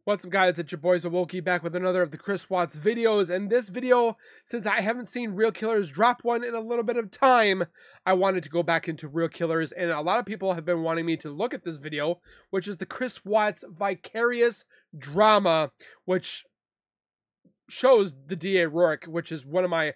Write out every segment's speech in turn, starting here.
What's up, guys? It's your boys Awoki back with another of the Chris Watts videos. And this video, since I haven't seen Real Killers drop one in a little bit of time, I wanted to go back into Real Killers. And a lot of people have been wanting me to look at this video, which is the Chris Watts Vicarious drama, which shows the DA Rourke, which is one of my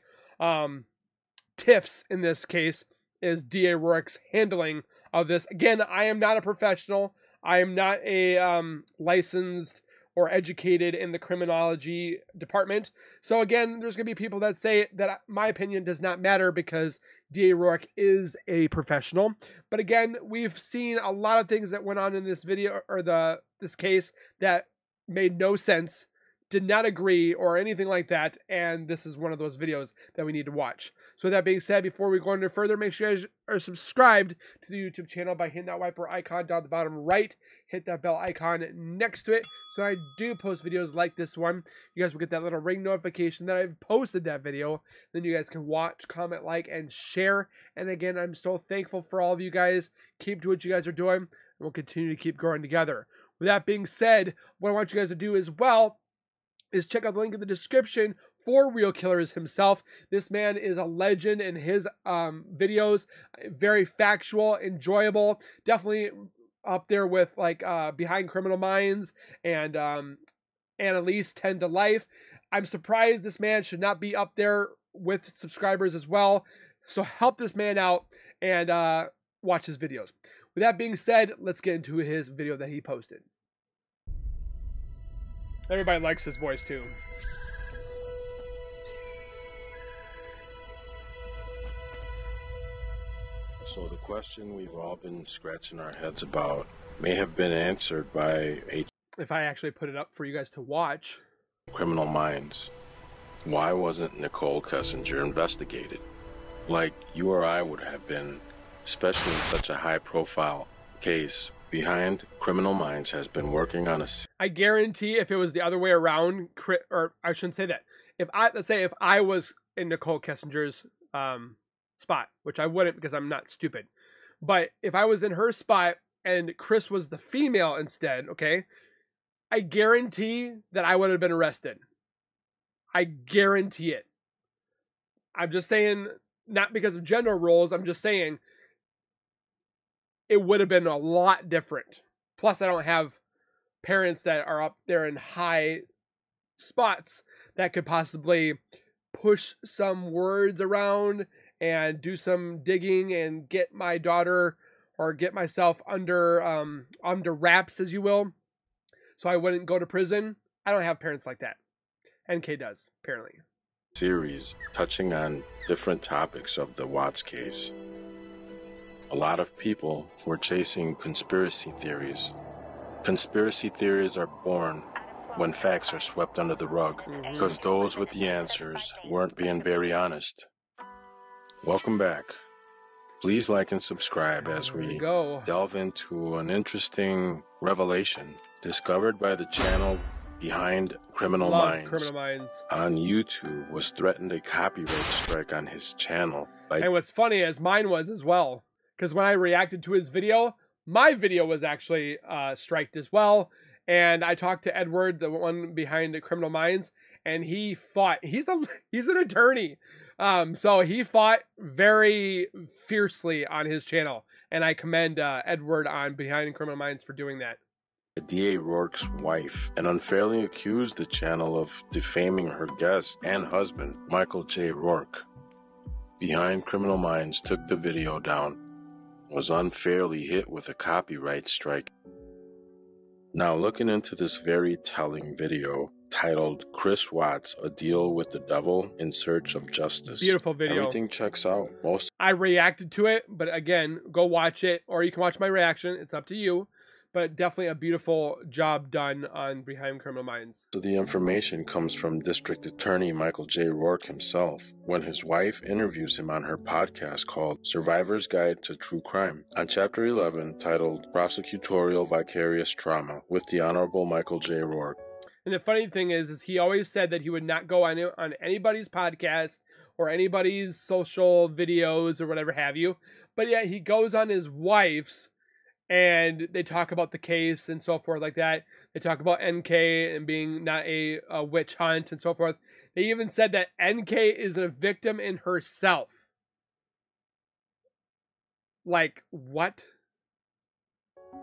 tiffs in this case, is DA Rourke's handling of this. Again, I am not a professional. I am not a licensed or educated in the criminology department. So again, there's going to be people that say that my opinion does not matter because DA Rourke is a professional. But again, we've seen a lot of things that went on in this video or this case that made no sense, did not agree or anything like that, and this is one of those videos that we need to watch. So with that being said, before we go any further, make sure you guys are subscribed to the YouTube channel by hitting that wiper icon down at the bottom right. Hit that bell icon next to it so I do post videos like this one. You guys will get that little ring notification that I've posted that video. Then you guys can watch, comment, like, and share. And again, I'm so thankful for all of you guys. Keep doing what you guys are doing, and we'll continue to keep growing together. With that being said, what I want you guys to do as well is check out the link in the description for Real Killers himself. This man is a legend in his videos. Very factual, enjoyable. Definitely up there with like Behind Criminal Minds and Annalise 10 to Life. I'm surprised this man should not be up there with subscribers as well. So help this man out and watch his videos. With that being said, let's get into his video that he posted. Everybody likes his voice too. So the question we've all been scratching our heads about may have been answered by a If I actually put it up for you guys to watch. Criminal Minds. Why wasn't Nicholkessinger investigated? Like you or I would have been, especially in such a high-profile case. Behind Criminal Minds has been working on a... I guarantee if it was the other way around, or I shouldn't say that. Let's say if I was in Nicholkessinger's spot, which I wouldn't because I'm not stupid. But if I was in her spot and Chris was the female instead, okay, I guarantee that I would have been arrested. I guarantee it. I'm just saying, not because of gender roles, I'm just saying it would have been a lot different. Plus, I don't have parents that are up there in high spots that could possibly push some words around and do some digging and get my daughter or get myself under wraps, as you will, so I wouldn't go to prison. I don't have parents like that. NK does, apparently. Series touching on different topics of the Watts case. A lot of people were chasing conspiracy theories. Conspiracy theories are born when facts are swept under the rug, because those with the answers weren't being very honest. Welcome back. Please like and subscribe as we delve into an interesting revelation discovered by the channel Behind Criminal Minds on YouTube. Was threatened a copyright strike on his channel. And what's funny is mine was as well. Because when I reacted to his video, my video was actually striked as well. And I talked to Edward, the one behind the Criminal Minds, and he fought. He's an attorney. So he fought very fiercely on his channel. And I commend Edward on Behind Criminal Minds for doing that. DA Rourke's wife and unfairly accused the channel of defaming her guest and husband, Michael J. Rourke. Behind Criminal Minds took the video down. Was unfairly hit with a copyright strike. Now looking into this very telling video titled Chris Watts, A Deal with the Devil in Search of Justice. Beautiful video. Everything checks out. I reacted to it, but again, go watch it, or you can watch my reaction. It's up to you. But definitely a beautiful job done on Behind Criminal Minds. So the information comes from District Attorney Michael J. Rourke himself when his wife interviews him on her podcast called Survivor's Guide to True Crime on Chapter 11 titled Prosecutorial Vicarious Trauma with the Honorable Michael J. Rourke. And the funny thing is he always said that he would not go on anybody's podcast or anybody's social videos or whatever have you. But yet he goes on his wife's and they talk about the case and so forth like that. They talk about NK and being not a witch hunt and so forth. They even said that NK is a victim in herself. Like, what?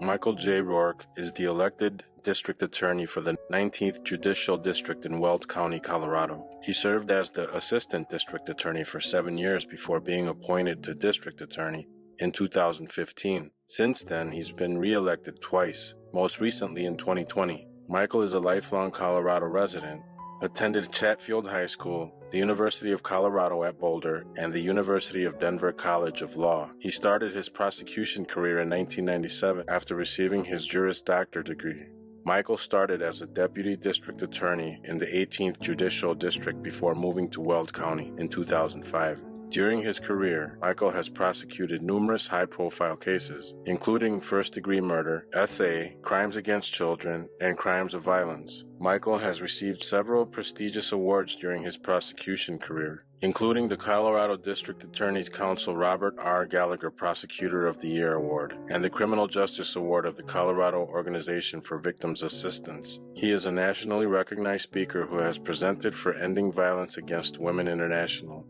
Michael J. Rourke is the elected district attorney for the 19th Judicial District in Weld County, Colorado. He served as the assistant district attorney for 7 years before being appointed to district attorney in 2015. Since then, he's been re-elected twice, most recently in 2020. Michael is a lifelong Colorado resident, attended Chatfield High School, the University of Colorado at Boulder, and the University of Denver College of Law. He started his prosecution career in 1997 after receiving his Juris Doctor degree. Michael started as a deputy district attorney in the 18th Judicial District before moving to Weld County in 2005. During his career, Michael has prosecuted numerous high-profile cases, including first-degree murder, SA, crimes against children, and crimes of violence. Michael has received several prestigious awards during his prosecution career, including the Colorado District Attorney's Council Robert R. Gallagher Prosecutor of the Year Award and the Criminal Justice Award of the Colorado Organization for Victims' Assistance. He is a nationally recognized speaker who has presented for Ending Violence Against Women International,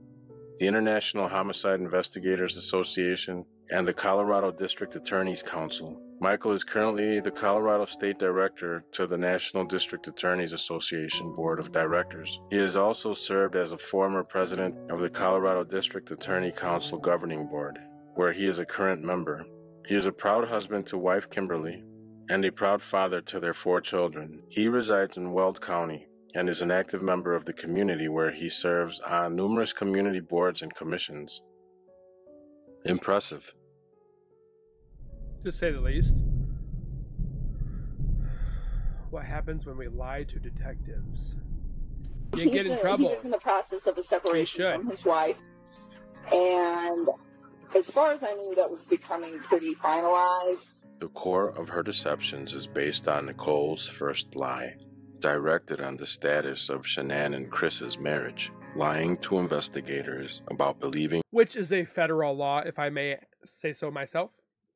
the International Homicide Investigators Association, and the Colorado District Attorney's Council. Michael is currently the Colorado State Director to the National District Attorneys Association Board of Directors. He has also served as a former president of the Colorado District Attorney Council Governing Board, where he is a current member. He is a proud husband to wife Kimberly and a proud father to their 4 children. He resides in Weld County and is an active member of the community where he serves on numerous community boards and commissions. Impressive. To say the least. What happens when we lie to detectives? You get in trouble. He was in the process of a separation from his wife, and as far as I knew, that was becoming pretty finalized. The core of her deceptions is based on Nicole's first lie, directed on the status of Shanann and Chris's marriage, lying to investigators about believing, which is a federal law, if I may say so myself,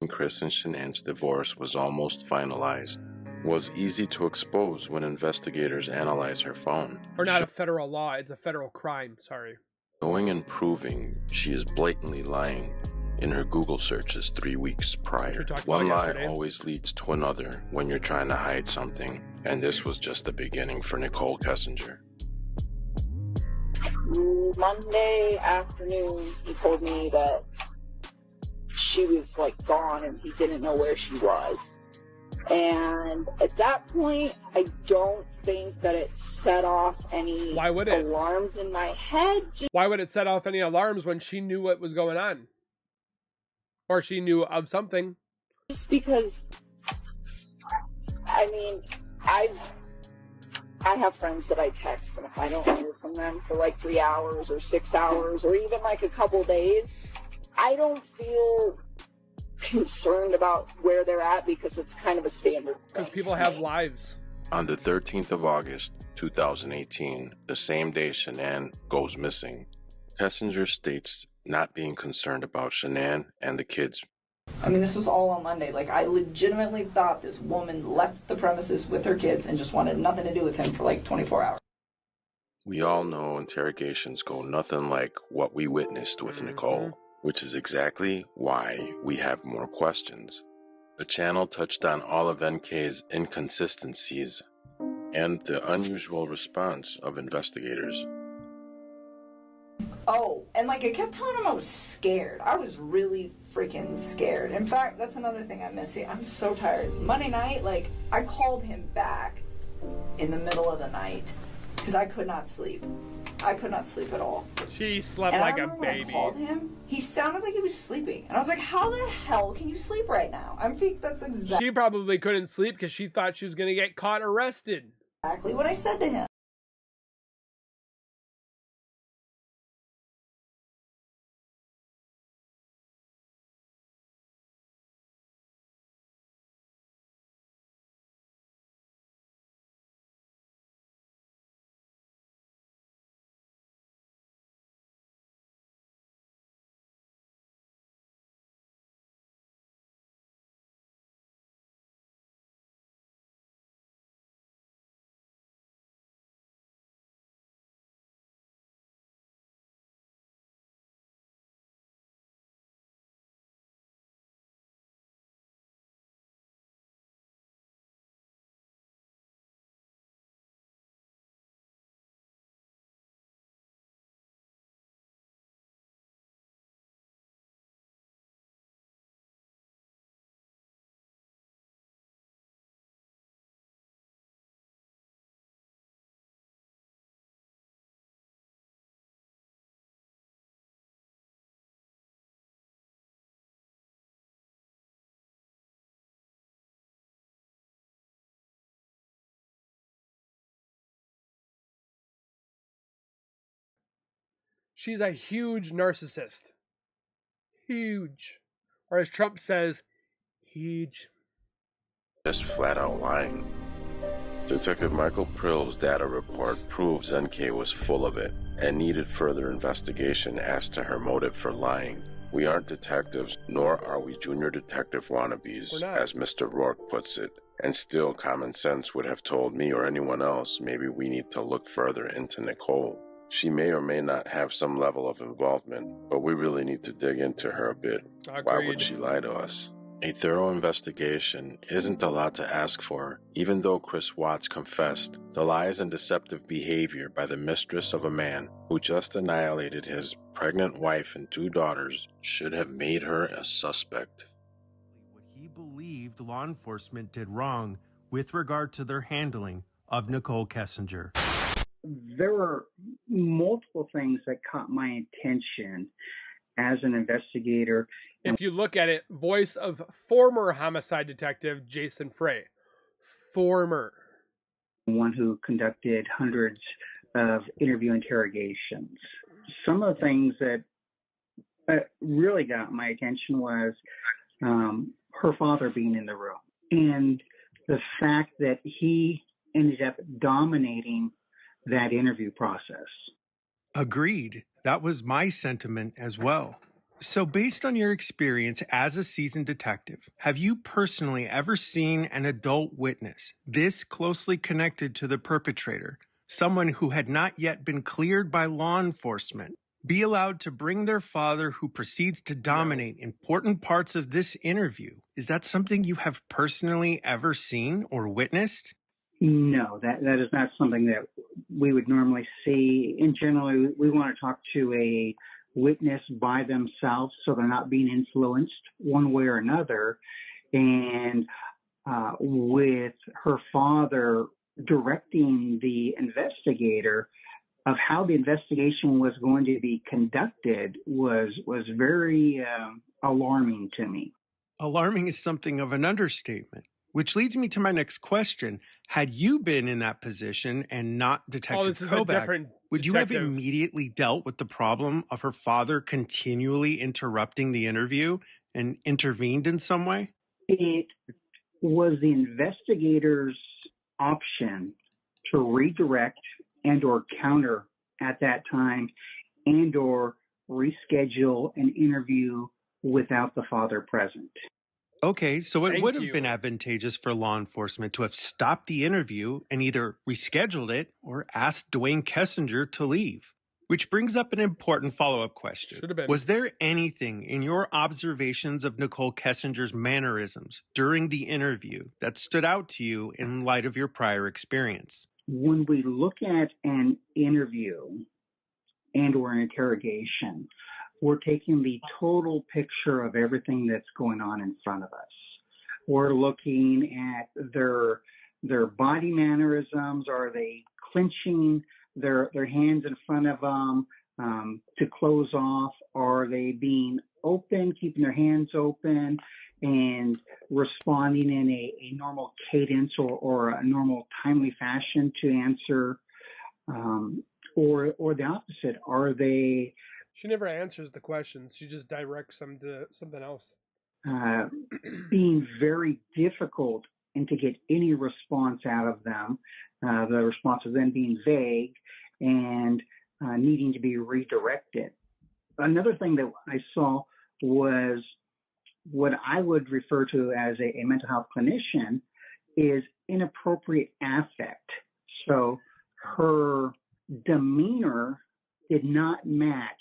Chris and Shanann's divorce was almost finalized, was easy to expose when investigators analyze her phone. Or not a federal law, it's a federal crime, sorry. Showing and proving she is blatantly lying in her Google searches 3 weeks prior. One lie always leads to another when you're trying to hide something, and this was just the beginning for Nicole Kessinger. Monday afternoon, he told me that she was like gone and he didn't know where she was. And at that point, I don't think that it set off any alarms in my head. Why would it set off any alarms when she knew what was going on? Or she knew of something? Just because, I mean, I have friends that I text, and if I don't hear from them for like 3 hours or 6 hours or even like a couple days, I don't feel concerned about where they're at because it's kind of a standard thing. Because people have lives. On the 13th of August, 2018, the same day Shanann goes missing, Kessinger states not being concerned about Shanann and the kids. I mean, this was all on Monday. Like, I legitimately thought this woman left the premises with her kids and just wanted nothing to do with him for like 24 hours. We all know interrogations go nothing like what we witnessed with Nicole, which is exactly why we have more questions. The channel touched on all of NK's inconsistencies and the unusual response of investigators. Oh, and like I kept telling him I was scared. I was really freaking scared. In fact, that's another thing I'm missing. I'm so tired. Monday night, like, I called him back in the middle of the night because I could not sleep. I could not sleep at all. She slept like a baby. When I called him, he sounded like he was sleeping. And I was like, how the hell can you sleep right now? I think that's exactly... She probably couldn't sleep because she thought she was going to get caught arrested. Exactly what I said to him. she's a huge narcissist. Huge. Or as Trump says, huge. Just flat out lying. Detective Michael Prill's data report proves NK was full of it and needed further investigation as to her motive for lying. We aren't detectives, nor are we junior detective wannabes, as Mr. Rourke puts it. And still, common sense would have told me or anyone else maybe we need to look further into Nicole. She may or may not have some level of involvement, but we really need to dig into her a bit. Agreed. Why would she lie to us? A thorough investigation isn't a lot to ask for, even though Chris Watts confessed the lies and deceptive behavior by the mistress of a man who just annihilated his pregnant wife and 2 daughters should have made her a suspect. What he believed law enforcement did wrong with regard to their handling of Nicole Kessinger. There were multiple things that caught my attention as an investigator. If you look at it, voice of former homicide detective Jason Frey. Former. One who conducted hundreds of interview interrogations. Some of the things that really got my attention was her father being in the room. And the fact that he ended up dominating that interview process. Agreed. That was my sentiment as well. So based on your experience as a seasoned detective, have you personally ever seen an adult witness this closely connected to the perpetrator, someone who had not yet been cleared by law enforcement, be allowed to bring their father who proceeds to dominate important parts of this interview? Is that something you have personally ever seen or witnessed? No, that is not something that we would normally see. In general, we want to talk to a witness by themselves so they're not being influenced one way or another. And with her father directing the investigator of how the investigation was going to be conducted was very alarming to me. Alarming is something of an understatement. Which leads me to my next question. Had you been in that position and not Detective Kobach, would you have immediately dealt with the problem of her father continually interrupting the interview and intervened in some way? It was the investigator's option to redirect and or counter at that time and or reschedule an interview without the father present. Okay, so it would have been advantageous for law enforcement to have stopped the interview and either rescheduled it or asked Dwayne Kessinger to leave. Which brings up an important follow-up question. Should have been. Was there anything in your observations of Nicole Kessinger's mannerisms during the interview that stood out to you in light of your prior experience? When we look at an interview and or an interrogation, we're taking the total picture of everything that's going on in front of us. We're looking at their body mannerisms. Are they clenching their hands in front of them to close off? Are they being open, keeping their hands open and responding in a normal cadence or a normal timely fashion to answer? Or the opposite, are they... She never answers the questions. She just directs them to something else. Being very difficult and to get any response out of them. The response of them being vague and needing to be redirected. Another thing that I saw was what I would refer to as a mental health clinician is inappropriate affect. So her demeanor did not match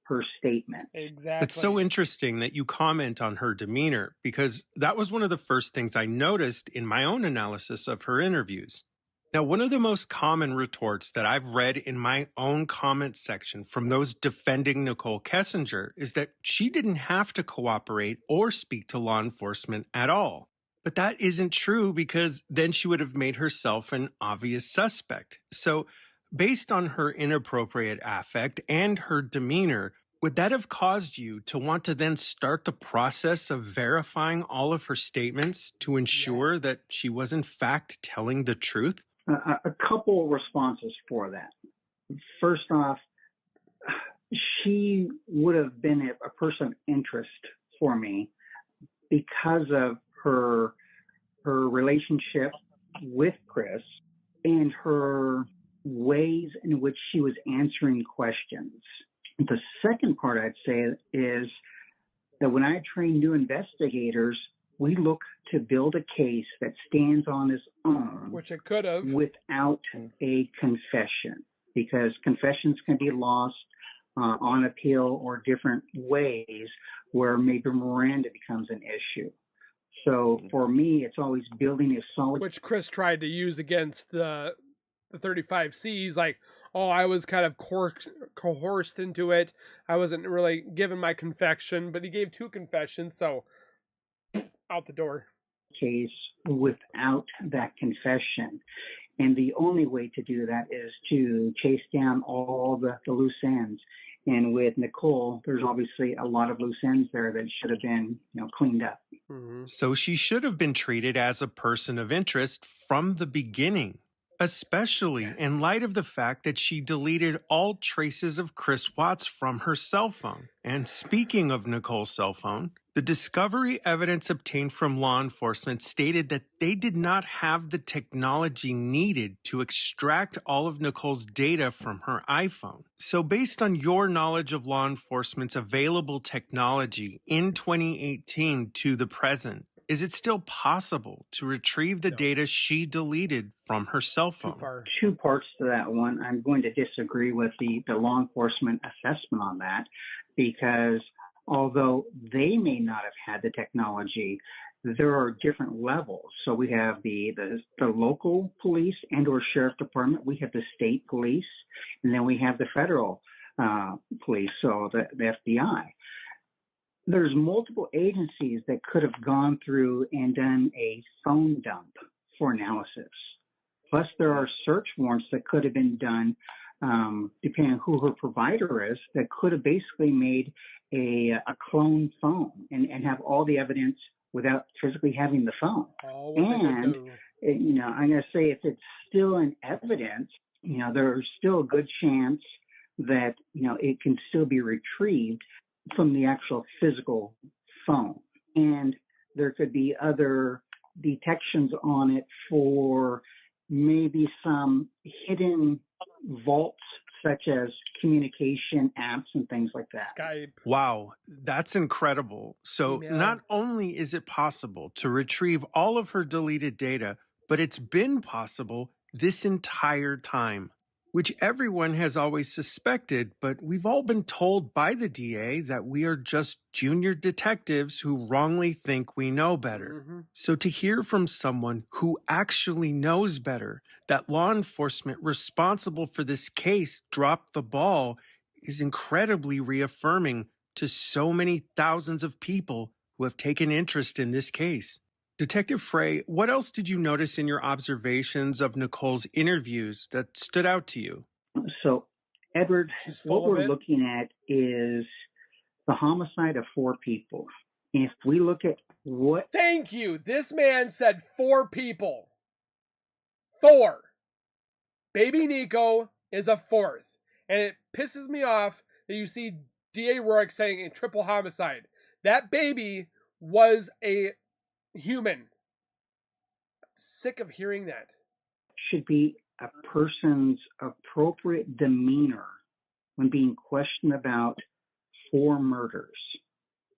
her statement. Exactly. It's so interesting that you comment on her demeanor because that was one of the first things I noticed in my own analysis of her interviews. Now, one of the most common retorts that I've read in my own comment section from those defending Nicole Kessinger is that she didn't have to cooperate or speak to law enforcement at all. But that isn't true because then she would have made herself an obvious suspect. So based on her inappropriate affect and her demeanor, would that have caused you to want to then start the process of verifying all of her statements to ensure that she was in fact telling the truth? A couple responses for that. First off, she would have been a person of interest for me because of her relationship with Chris and her ways in which she was answering questions. The second part I'd say is that when I train new investigators, we look to build a case that stands on its own, which it could have, without a confession, because confessions can be lost on appeal or different ways where maybe Miranda becomes an issue. So for me, it's always building a solid... Which Chris tried to use against the 35Cs, like, oh, I was kind of coerced into it. I wasn't really given my confession, but he gave 2 confessions, so out the door. Case without that confession. And the only way to do that is to chase down all the loose ends. And with Nicole, there's obviously a lot of loose ends there that should have been, cleaned up. Mm-hmm. So she should have been treated as a person of interest from the beginning, especially in light of the fact that she deleted all traces of Chris Watts from her cell phone. And speaking of Nicole's cell phone, the discovery evidence obtained from law enforcement stated that they did not have the technology needed to extract all of Nicole's data from her iPhone. So based on your knowledge of law enforcement's available technology in 2018 to the present, is it still possible to retrieve the data she deleted from her cell phone? Too far. 2 parts to that one. I'm going to disagree with the law enforcement assessment on that, because although they may not have had the technology, there are different levels. So we have the local police and or sheriff department. We have the state police, and then we have the federal police, so the FBI. There's multiple agencies that could have gone through and done a phone dump for analysis. Plus, there are search warrants that could have been done, depending on who her provider is, that could have basically made a clone phone and have all the evidence without physically having the phone. And, I'm going to say if it's still in evidence, there's still a good chance that, it can still be retrieved from the actual physical phone. And there could be other detections on it for maybe some hidden vaults, such as communication apps and things like that. Skype. Wow, that's incredible. So not only is it possible to retrieve all of her deleted data, but it's been possible this entire time, which everyone has always suspected, but we've all been told by the DA that we are just junior detectives who wrongly think we know better. Mm-hmm. So to hear from someone who actually knows better that law enforcement responsible for this case dropped the ball is incredibly reaffirming to so many thousands of people who have taken interest in this case. Detective Frey, what else did you notice in your observations of Nicole's interviews that stood out to you? So, Edward, what we're looking at is the homicide of 4 people. If we look at what... Thank you. This man said 4 people. 4. Baby Nico is a 4th. And it pisses me off that you see D.A. Rourke saying a triple homicide. That baby was a human. I'm sick of hearing that. Should be a person's appropriate demeanor when being questioned about 4 murders.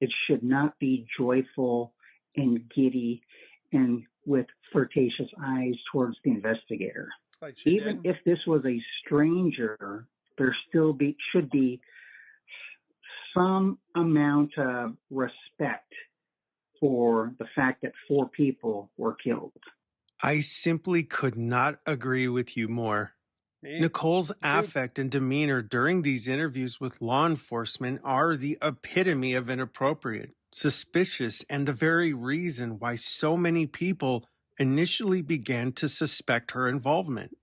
It should not be joyful and giddy and with flirtatious eyes towards the investigator. Like even if this was a stranger, there still should be some amount of respect for the fact that 4 people were killed. I simply could not agree with you more. Nicole's affect and demeanor during these interviews with law enforcement are the epitome of inappropriate, suspicious, and the very reason why so many people initially began to suspect her involvement.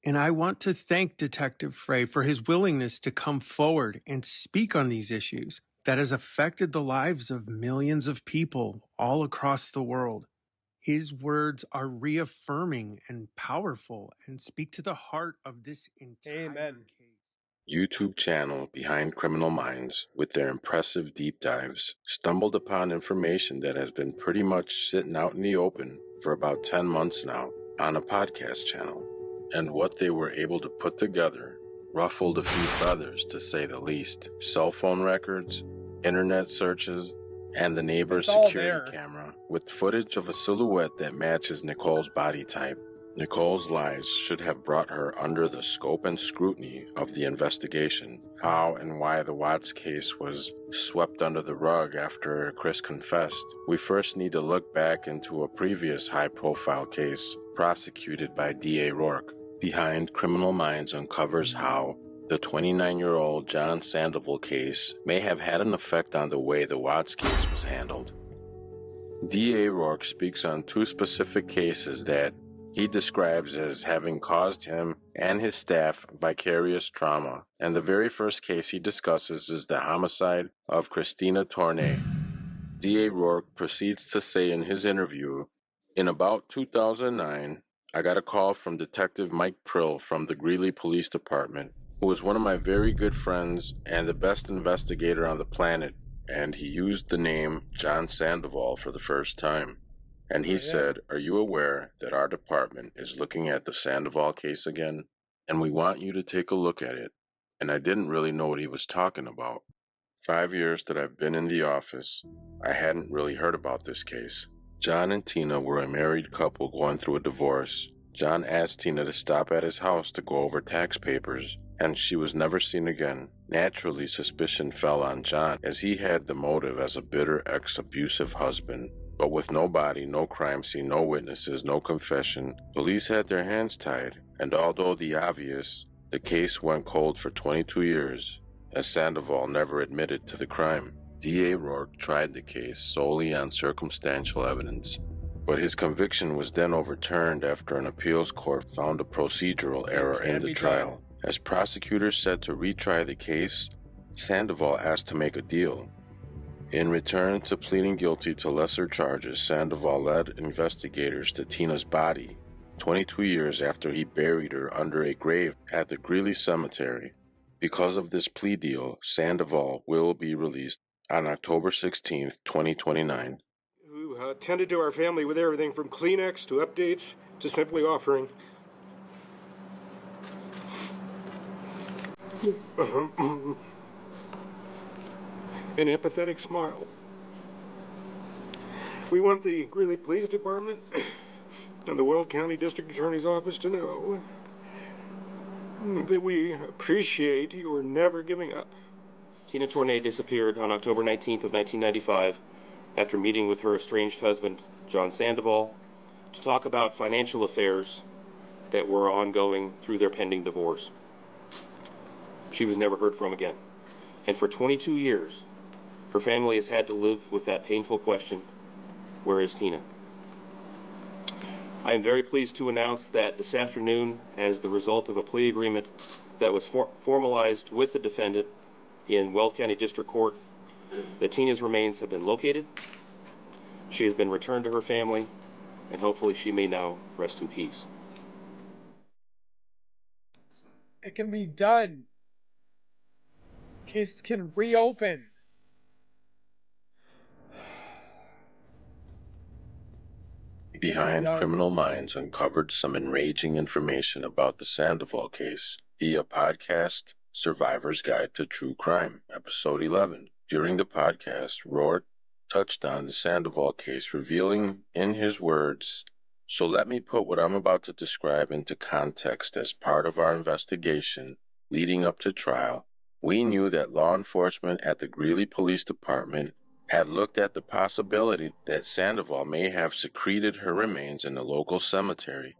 And I want to thank Detective Frey for his willingness to come forward and speak on these issues that has affected the lives of millions of people all across the world. His words are reaffirming and powerful and speak to the heart of this entire case. YouTube channel Behind Criminal Minds, with their impressive deep dives, stumbled upon information that has been pretty much sitting out in the open for about 10 months now on a podcast channel. And what they were able to put together ruffled a few feathers, to say the least. Cell phone records, internet searches, and the neighbor's security camera with footage of a silhouette that matches Nicole's body type. Nicole's lies should have brought her under the scope and scrutiny of the investigation. How and why the Watts case was swept under the rug after Chris confessed. We first need to look back into a previous high-profile case prosecuted by D.A. Rourke. Behind Criminal Minds uncovers how the 29-year-old John Sandoval case may have had an effect on the way the Watts case was handled. D.A. Rourke speaks on two specific cases that he describes as having caused him and his staff vicarious trauma, and the very first case he discusses is the homicide of Christina Tournay. D.A. Rourke proceeds to say in his interview, "In about 2009, I got a call from Detective Mike Prill from the Greeley Police Department, who was one of my very good friends and the best investigator on the planet, and he used the name John Sandoval for the first time. And he said, 'Are you aware that our department is looking at the Sandoval case again? And we want you to take a look at it.' And I didn't really know what he was talking about. 5 years that I've been in the office, I hadn't really heard about this case. John and Tina were a married couple going through a divorce. John asked Tina to stop at his house to go over tax papers, and she was never seen again. Naturally, suspicion fell on John, as he had the motive as a bitter ex-abusive husband. But with no body, no crime scene, no witnesses, no confession, police had their hands tied, and although the obvious, the case went cold for 22 years, as Sandoval never admitted to the crime. D.A. Rourke tried the case solely on circumstantial evidence, but his conviction was then overturned after an appeals court found a procedural error in the trial. As prosecutors set to retry the case, Sandoval asked to make a deal. In return to pleading guilty to lesser charges, Sandoval led investigators to Tina's body 22 years after he buried her under a grave at the Greeley Cemetery. Because of this plea deal, Sandoval will be released on October 16, 2029. Who tended to our family with everything from Kleenex to updates to simply offering an empathetic smile. We want the Greeley Police Department and the Weld County District Attorney's Office to know that we appreciate your never giving up. Tina Tournay disappeared on October 19th of 1995 after meeting with her estranged husband, John Sandoval, to talk about financial affairs that were ongoing through their pending divorce. She was never heard from again. And for 22 years, her family has had to live with that painful question, where is Tina? I am very pleased to announce that this afternoon, as the result of a plea agreement that was formalized with the defendant in Weld County District Court, that Tina's remains have been located. She has been returned to her family, and hopefully she may now rest in peace. It can be done. Case can reopen. Behind Criminal Minds uncovered some enraging information about the Sandoval case via podcast Survivor's Guide to True Crime, Episode 11. During the podcast, Rourke touched on the Sandoval case, revealing in his words, "So let me put what I'm about to describe into context. As part of our investigation leading up to trial, we knew that law enforcement at the Greeley Police Department had looked at the possibility that Sandoval may have secreted her remains in a local cemetery.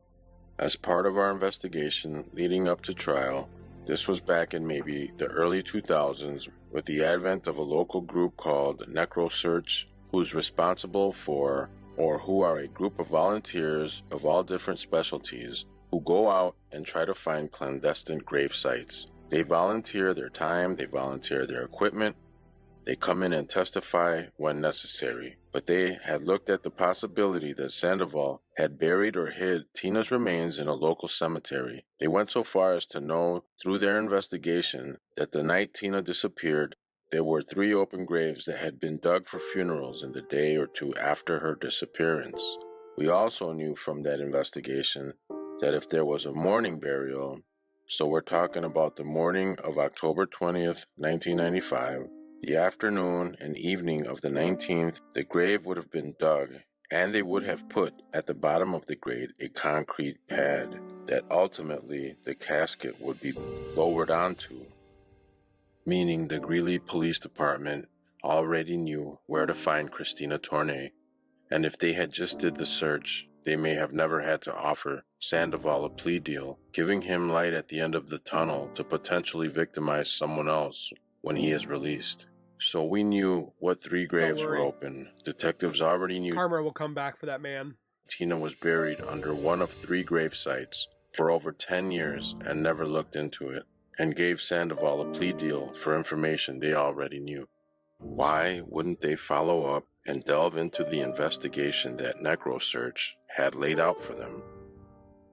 As part of our investigation leading up to trial, this was back in maybe the early 2000s, with the advent of a local group called Necrosearch, who's responsible for, or who are a group of volunteers of all different specialties who go out and try to find clandestine grave sites. They volunteer their time, they volunteer their equipment, They come in and testify when necessary, but they had looked at the possibility that Sandoval had buried or hid Tina's remains in a local cemetery. They went so far as to know through their investigation that the night Tina disappeared, there were 3 open graves that had been dug for funerals in the day or 2 after her disappearance. We also knew from that investigation that if there was a morning burial, so we're talking about the morning of October 20th, 1995, the afternoon and evening of the 19th, the grave would have been dug, and they would have put at the bottom of the grave a concrete pad that ultimately the casket would be lowered onto, meaning the Greeley Police Department already knew where to find Christina Tournay, and if they had just did the search, they may have never had to offer Sandoval a plea deal, giving him light at the end of the tunnel to potentially victimize someone else when he is released. So we knew what 3 graves were open. Detectives already knew karma will come back for that man. Tina was buried under one of 3 grave sites for over 10 years and never looked into it, and gave Sandoval a plea deal for information they already knew. Why wouldn't they follow up and delve into the investigation that NecroSearch had laid out for them?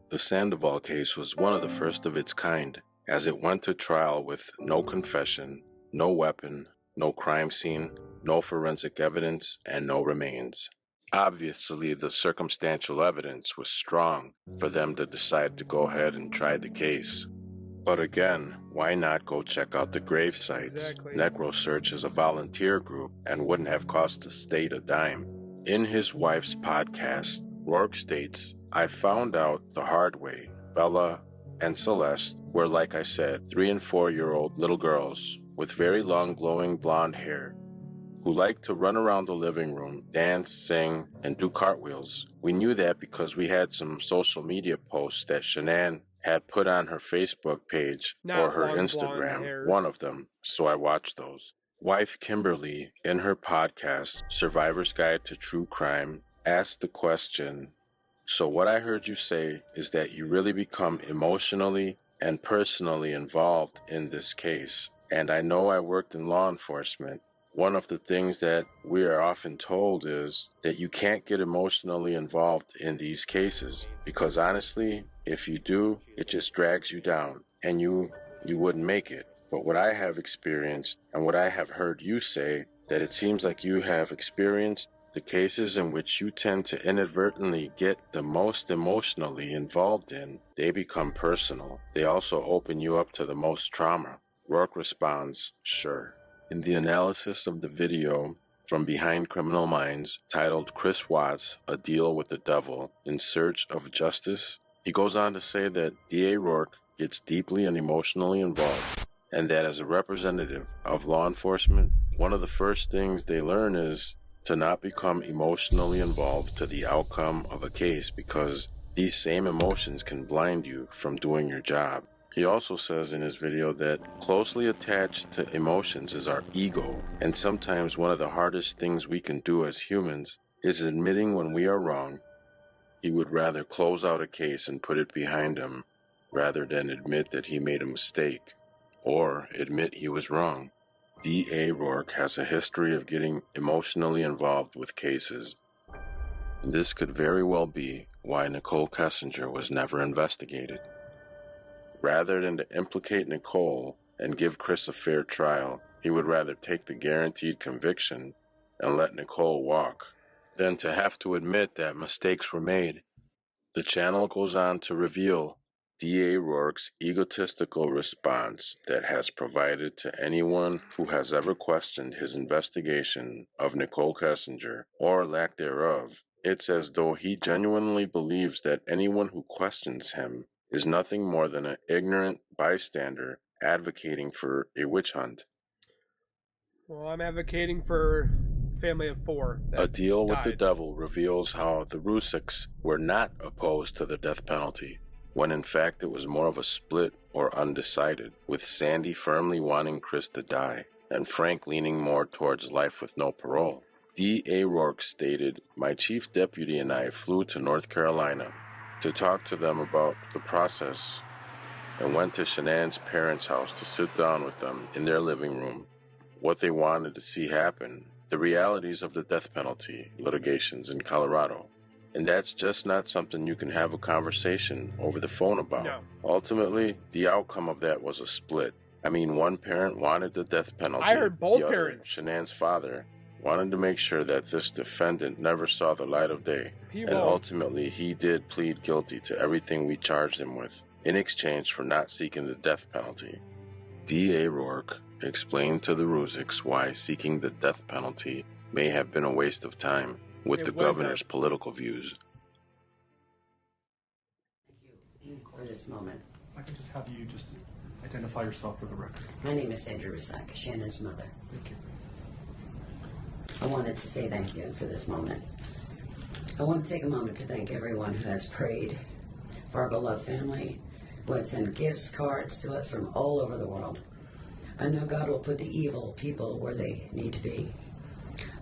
The Sandoval case was one of the first of its kind, as it went to trial with no confession, no weapon, no crime scene, no forensic evidence, and no remains. Obviously, the circumstantial evidence was strong for them to decide to go ahead and try the case. But again, why not go check out the grave sites? Exactly. NecroSearch is a volunteer group and wouldn't have cost the state a dime. In his wife's podcast, Rourke states, "I found out the hard way. Bella and Celeste were, like I said, 3- and 4-year-old little girls with very long glowing blonde hair who liked to run around the living room, dance, sing, and do cartwheels. We knew that because we had some social media posts that Shanann had put on her Facebook page or her Instagram, one of them, so I watched those." Wife Kimberly, in her podcast, Survivor's Guide to True Crime, asked the question, "So what I heard you say is that you really become emotionally and personally involved in this case. And I know I worked in law enforcement. One of the things that we are often told is that you can't get emotionally involved in these cases because honestly, if you do, it just drags you down and you wouldn't make it. But what I have experienced and what I have heard you say, that it seems like you have experienced the cases in which you tend to inadvertently get the most emotionally involved in, they become personal. They also open you up to the most trauma." Rourke responds, "Sure." In the analysis of the video from Behind Criminal Minds, titled "Chris Watts, A Deal with the Devil in Search of Justice," he goes on to say that DA Rourke gets deeply and emotionally involved, and that as a representative of law enforcement, one of the first things they learn is to not become emotionally involved to the outcome of a case because these same emotions can blind you from doing your job. He also says in his video that closely attached to emotions is our ego, and sometimes one of the hardest things we can do as humans is admitting when we are wrong. He would rather close out a case and put it behind him rather than admit that he made a mistake or admit he was wrong. D.A. Rourke has a history of getting emotionally involved with cases. This could very well be why Nicole Kessinger was never investigated. Rather than to implicate Nicole and give Chris a fair trial, he would rather take the guaranteed conviction and let Nicole walk than to have to admit that mistakes were made. The channel goes on to reveal D.A. Rourke's egotistical response that has provided to anyone who has ever questioned his investigation of Nicole Kessinger, or lack thereof. It's as though he genuinely believes that anyone who questions him is nothing more than an ignorant bystander advocating for a witch hunt. Well, I'm advocating for family of 4. A Deal with the Devil reveals how the Rousseks were not opposed to the death penalty, when in fact it was more of a split or undecided, with Sandy firmly wanting Chris to die, and Frank leaning more towards life with no parole. D.A. Rourke stated, "My chief deputy and I flew to North Carolina to talk to them about the process and went to Shanann's parents' house to sit down with them in their living room. what they wanted to see happen, the realities of the death penalty litigations in Colorado. And that's just not something you can have a conversation over the phone about. No. Ultimately, the outcome of that was a split. I mean, one parent wanted the death penalty. I heard both the other, parents. Shanann's father, wanted to make sure that this defendant never saw the light of day. And ultimately, he did plead guilty to everything we charged him with, in exchange for not seeking the death penalty. D.A. Rourke explained to the Ruziks why seeking the death penalty may have been a waste of time with the governor's political views. Thank you for this moment. I can just have you just identify yourself for the record. My name is Sandra Rusak, Shannon's mother. Thank you. I wanted to say thank you for this moment. I want to take a moment to thank everyone who has prayed for our beloved family, who has sent gifts, cards to us from all over the world. I know God will put the evil people where they need to be.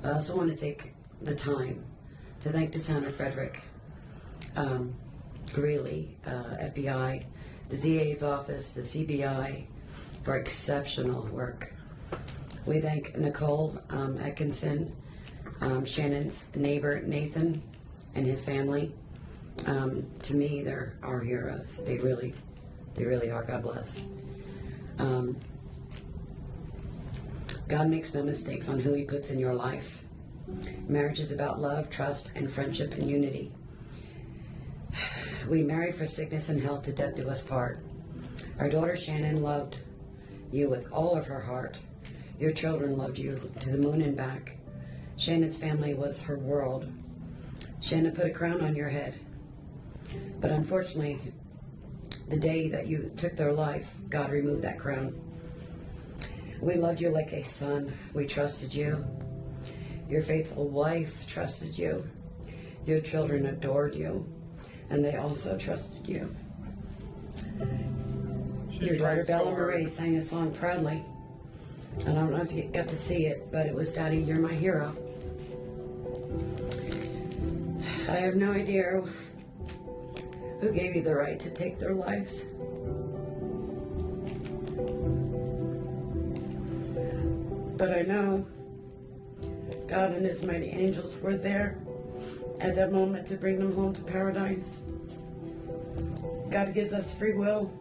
I also want to take the time to thank the town of Frederick, Greeley, FBI, the DA's office, the CBI, for exceptional work. We thank Nicole Atkinson, Shannon's neighbor Nathan, and his family. To me, they're our heroes. They really are. God bless. God makes no mistakes on who he puts in your life. Marriage is about love, trust, and friendship and unity. We marry for sickness and health, to death do us part. Our daughter Shannon loved you with all of her heart. Your children loved you to the moon and back. Shannon's family was her world. Shannon put a crown on your head. But unfortunately, the day that you took their life, God removed that crown. We loved you like a son. We trusted you. Your faithful wife trusted you. Your children adored you, and they also trusted you. Your daughter Bella Marie sang a song proudly. I don't know if you got to see it, but it was Daddy, You're My Hero. I have no idea who gave you the right to take their lives. But I know God and his mighty angels were there at that moment to bring them home to paradise. God gives us free will.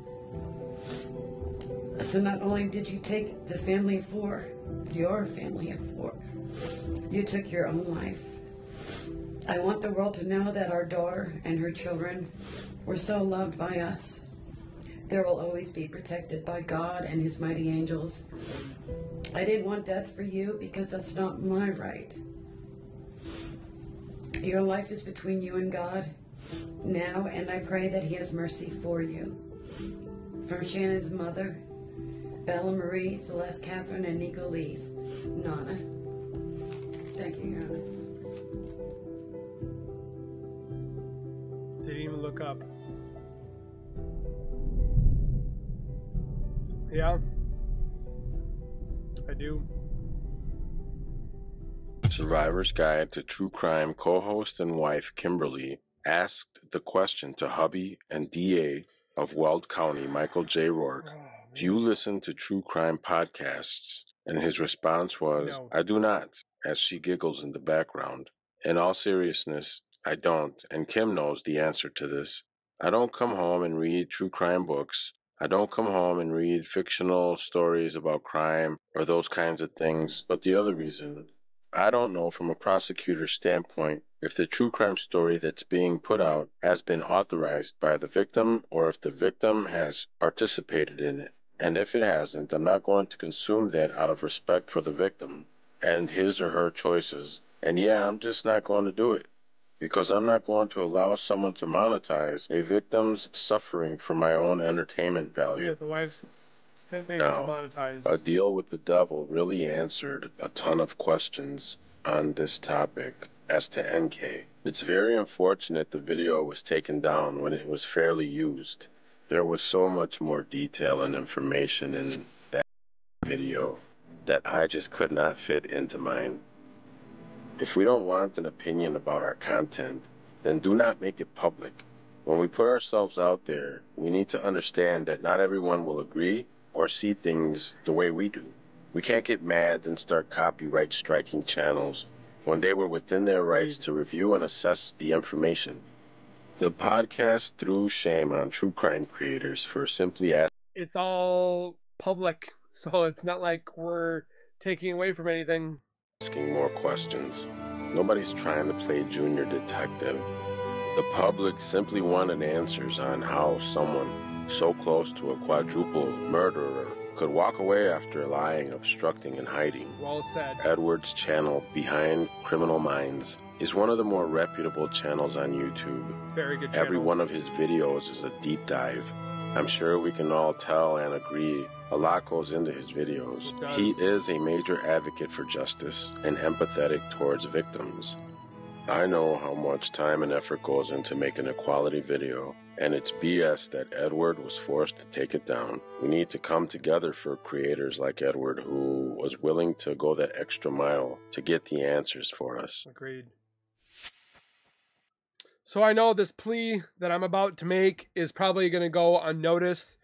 So not only did you take the family of four, your family of four, you took your own life. I want the world to know that our daughter and her children were so loved by us. There will always be protected by God and his mighty angels. I didn't want death for you because that's not my right. Your life is between you and God now, and I pray that he has mercy for you. From Shannon's mother, Bella Marie, Celeste Catherine, and Nico Lee's, Nana. Thank you, Your Honor. Didn't even look up. Yeah, I do. Survivor's Guide to True Crime co-host and wife Kimberly asked the question to hubby and DA of Weld County, Michael J. Rourke, do you listen to true crime podcasts? And his response was, No. I do not, as she giggles in the background. In all seriousness, I don't, and Kim knows the answer to this. I don't come home and read true crime books. I don't come home and read fictional stories about crime or those kinds of things. But the other reason, I don't know from a prosecutor's standpoint if the true crime story that's being put out has been authorized by the victim or if the victim has participated in it. And if it hasn't, I'm not going to consume that out of respect for the victim and his or her choices. And yeah, I'm just not going to do it, because I'm not going to allow someone to monetize a victim's suffering for my own entertainment value. Yeah, the wife's thing is Now, monetized. A Deal with the Devil really answered a ton of questions on this topic as to NK. It's very unfortunate the video was taken down when it was fairly used. There was so much more detail and information in that video that I just could not fit into mine. If we don't want an opinion about our content, then do not make it public. When we put ourselves out there, we need to understand that not everyone will agree or see things the way we do. We can't get mad and start copyright striking channels when they were within their rights to review and assess the information. The podcast threw shame on true crime creators for simply It's all public, so it's not like we're taking away from anything. asking more questions. Nobody's trying to play junior detective. The public simply wanted answers on how someone so close to a quadruple murderer could walk away after lying, obstructing, and hiding. Well said. Edward's channel, Behind Criminal Minds, is one of the more reputable channels on YouTube. Very good channel. Every one of his videos is a deep dive. I'm sure we can all tell and agree a lot goes into his videos. He is a major advocate for justice and empathetic towards victims. I know how much time and effort goes into making a quality video, and it's BS that Edward was forced to take it down. We need to come together for creators like Edward, who was willing to go that extra mile to get the answers for us. Agreed. So I know this plea that I'm about to make is probably going to go unnoticed,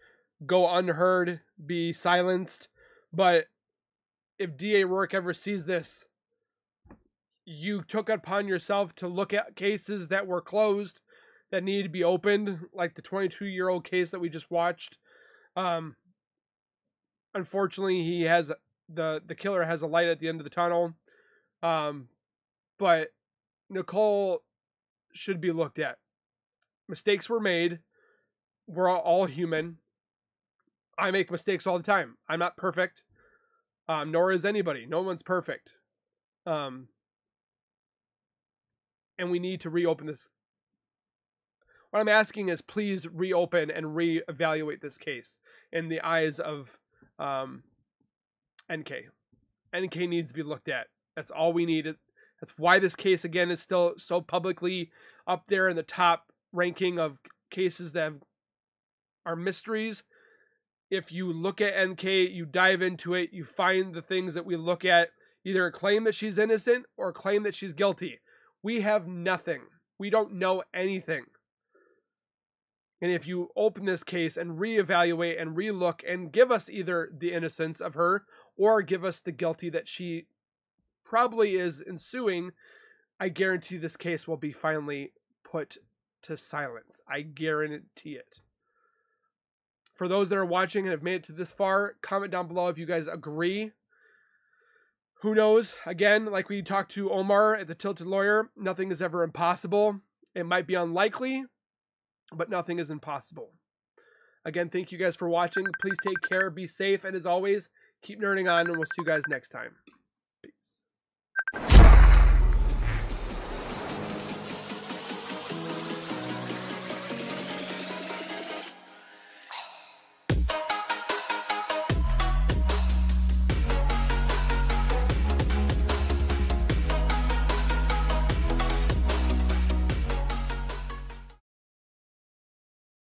go unheard, be silenced, but if D.A. Rourke ever sees this, you took it upon yourself to look at cases that were closed that need to be opened, like the 22-year-old case that we just watched. Unfortunately, he has the killer has a light at the end of the tunnel, but Nicole should be looked at. Mistakes were made. We're all human. I make mistakes all the time. I'm not perfect, nor is anybody. No one's perfect. And we need to reopen this. What I'm asking is please reopen and reevaluate this case in the eyes of NK. NK needs to be looked at. That's all we need. That's why this case, again, is still so publicly up there in the top ranking of cases that are mysteries. If you look at NK, you dive into it, you find the things that we look at, either claim that she's innocent or claim that she's guilty. We have nothing. We don't know anything. And if you open this case and reevaluate and relook and give us either the innocence of her or give us the guilty that she probably is ensuing, I guarantee this case will be finally put to silence. I guarantee it. For those that are watching and have made it to this far, comment down below if you guys agree. Who knows? Again, like we talked to Omar at the Tilted Lawyer, nothing is ever impossible. It might be unlikely, but nothing is impossible. Again, thank you guys for watching. Please take care, be safe, and as always, keep nerding on, and we'll see you guys next time. Peace.